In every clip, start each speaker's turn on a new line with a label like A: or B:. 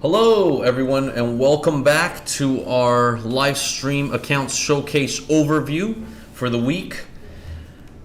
A: Hello everyone and welcome back to our live stream accounts showcase overview for the week.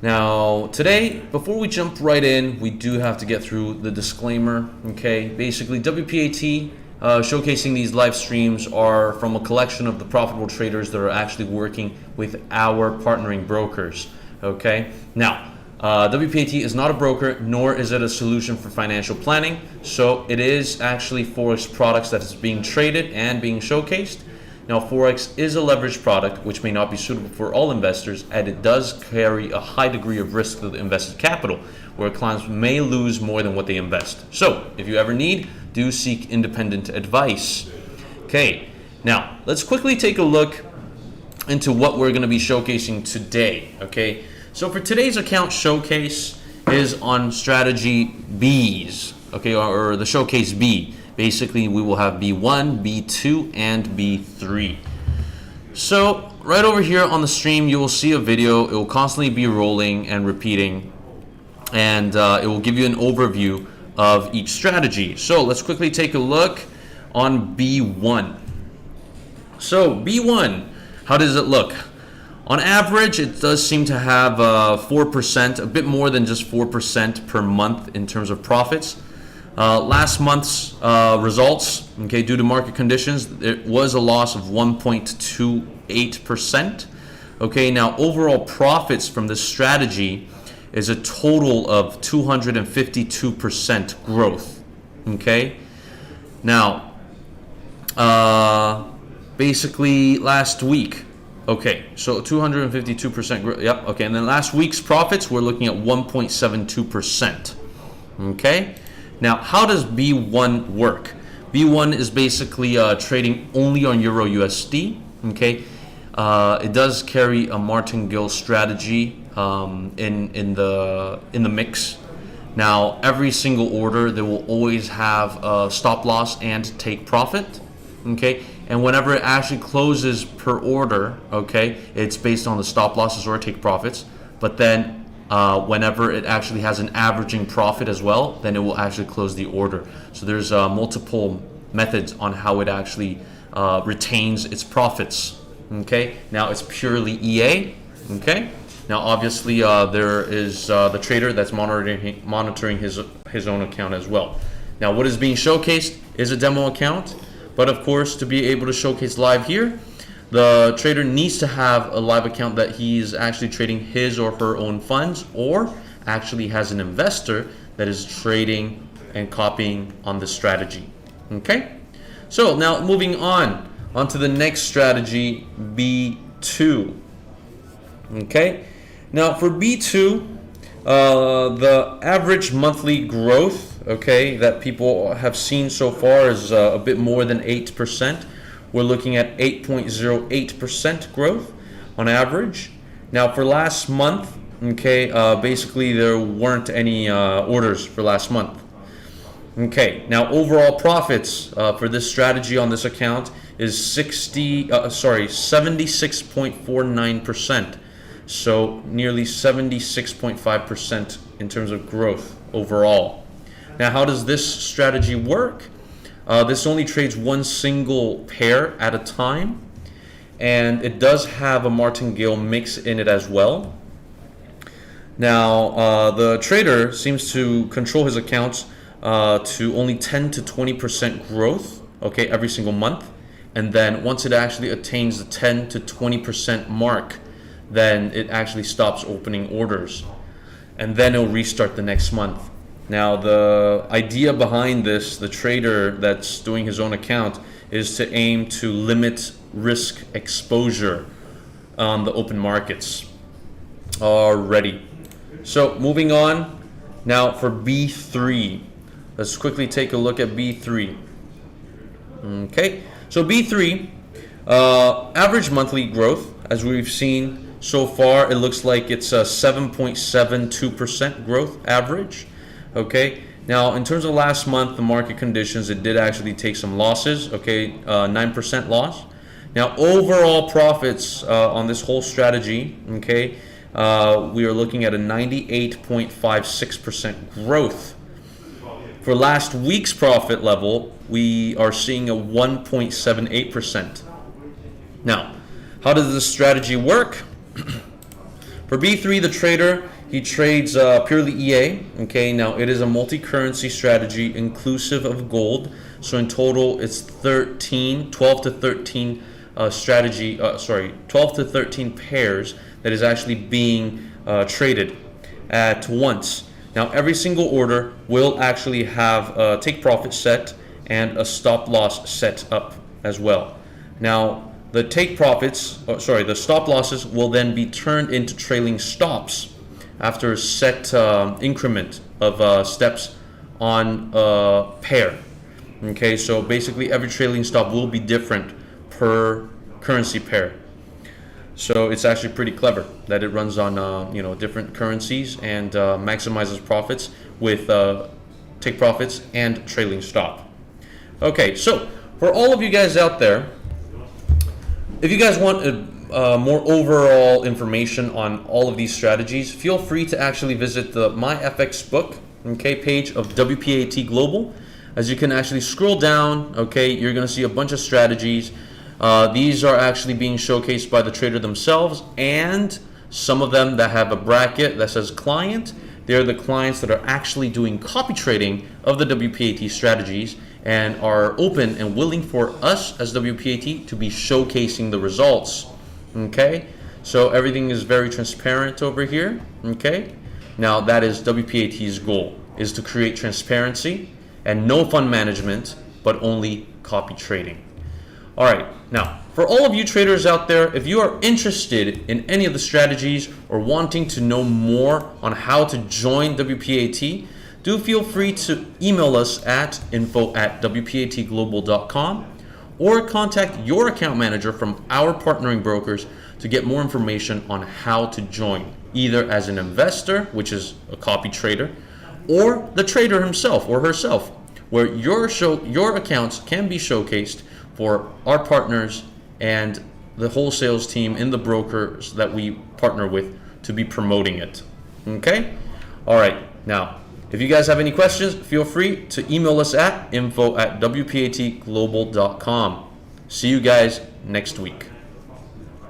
A: Now today, before we jump right in, we do have to get through the disclaimer. Okay, basically WPAT showcasing these live streams are from a collection of the profitable traders that are actually working with our partnering brokers. Okay, now WPAT is not a broker, nor is it a solution for financial planning. So it is actually Forex products that is being traded and being showcased. Now, Forex is a leveraged product, which may not be suitable for all investors, and it does carry a high degree of risk to the invested capital, where clients may lose more than what they invest. So if you ever need, do seek independent advice. Okay, now let's quickly take a look into what we're going to be showcasing today. Okay. So for today's account showcase is on strategy Bs, okay, or the showcase B. Basically, we will have B1, B2, and B3. So right over here on the stream, you will see a video. It will constantly be rolling and repeating, and it will give you an overview of each strategy. So let's quickly take a look on B1. So B1, how does it look? On average, it does seem to have 4%, a bit more than just 4% per month in terms of profits. Last month's results, okay, due to market conditions, it was a loss of 1.28%. Okay, now overall profits from this strategy is a total of 252% growth. Okay, now basically last week. Okay, so 252% growth. Yep. Okay, and then last week's profits, we're looking at 1.72%. Okay, now how does B1 work? B1 is basically trading only on Euro USD. Okay, it does carry a martingale strategy in the mix. Now every single order, they will always have a stop loss and take profit. Okay. And whenever it actually closes per order, okay, it's based on the stop losses or take profits. But then whenever it actually has an averaging profit as well, then it will actually close the order. So there's multiple methods on how it actually retains its profits. Okay, now it's purely EA. Okay, now obviously there is the trader that's monitoring his own account as well. Now what is being showcased is a demo account. But of course, to be able to showcase live here, the trader needs to have a live account that he's actually trading his or her own funds, or actually has an investor that is trading and copying on the strategy. Okay, so now moving on to the next strategy, B2. Okay, now for B2, the average monthly growth, okay, that people have seen so far is a bit more than 8%. We're looking at 8.08% growth on average. Now for last month, okay, basically there weren't any orders for last month. Okay, now overall profits for this strategy on this account is 76.49%. So nearly 76.5% in terms of growth overall. Now, how does this strategy work? This only trades one single pair at a time, and it does have a martingale mix in it as well. Now, the trader seems to control his accounts to only 10 to 20% growth, okay, every single month. And then once it actually attains the 10 to 20% mark, then it actually stops opening orders. And then it'll restart the next month. Now, the idea behind this, the trader that's doing his own account, is to aim to limit risk exposure on the open markets. Alrighty. So moving on now for B3. Let's quickly take a look at B3. Okay, so B3, average monthly growth, as we've seen so far, it looks like it's a 7.72% growth average. Okay, now in terms of last month, the market conditions, it did actually take some losses. Okay, 9% loss. Now overall profits on this whole strategy, okay, we are looking at a 98.56% growth. For last week's profit level, we are seeing a 1.78%. Now, how does this strategy work? For B3, the trader, he trades purely EA. Okay, now it is a multi-currency strategy inclusive of gold. So in total, it's 12 to 13 12 to 13 pairs that is actually being traded at once. Now, every single order will actually have a take profit set and a stop loss set up as well. Now, the the stop losses will then be turned into trailing stops after a set increment of steps on a pair. Okay, so basically every trailing stop will be different per currency pair. So it's actually pretty clever that it runs on different currencies and maximizes profits with take profits and trailing stop. Okay, so for all of you guys out there, if you guys want more overall information on all of these strategies, feel free to actually visit the My FX Book page of WPAT Global. As you can actually scroll down, you're going to see a bunch of strategies. These are actually being showcased by the trader themselves, and some of them that have a bracket that says client, they're the clients that are actually doing copy trading of the WPAT strategies and are open and willing for us as WPAT to be showcasing the results. Okay, so everything is very transparent over here. Okay, now that is WPAT's goal, is to create transparency and no fund management, but only copy trading. All right, now for all of you traders out there, if you are interested in any of the strategies or wanting to know more on how to join WPAT, do feel free to email us at info@wpatglobal.com or contact your account manager from our partnering brokers to get more information on how to join, either as an investor, which is a copy trader, or the trader himself or herself, where your accounts can be showcased for our partners and the wholesales team in the brokers that we partner with to be promoting it. Okay? All right. Now, if you guys have any questions, feel free to email us at info@wpatglobal.com. See you guys next week.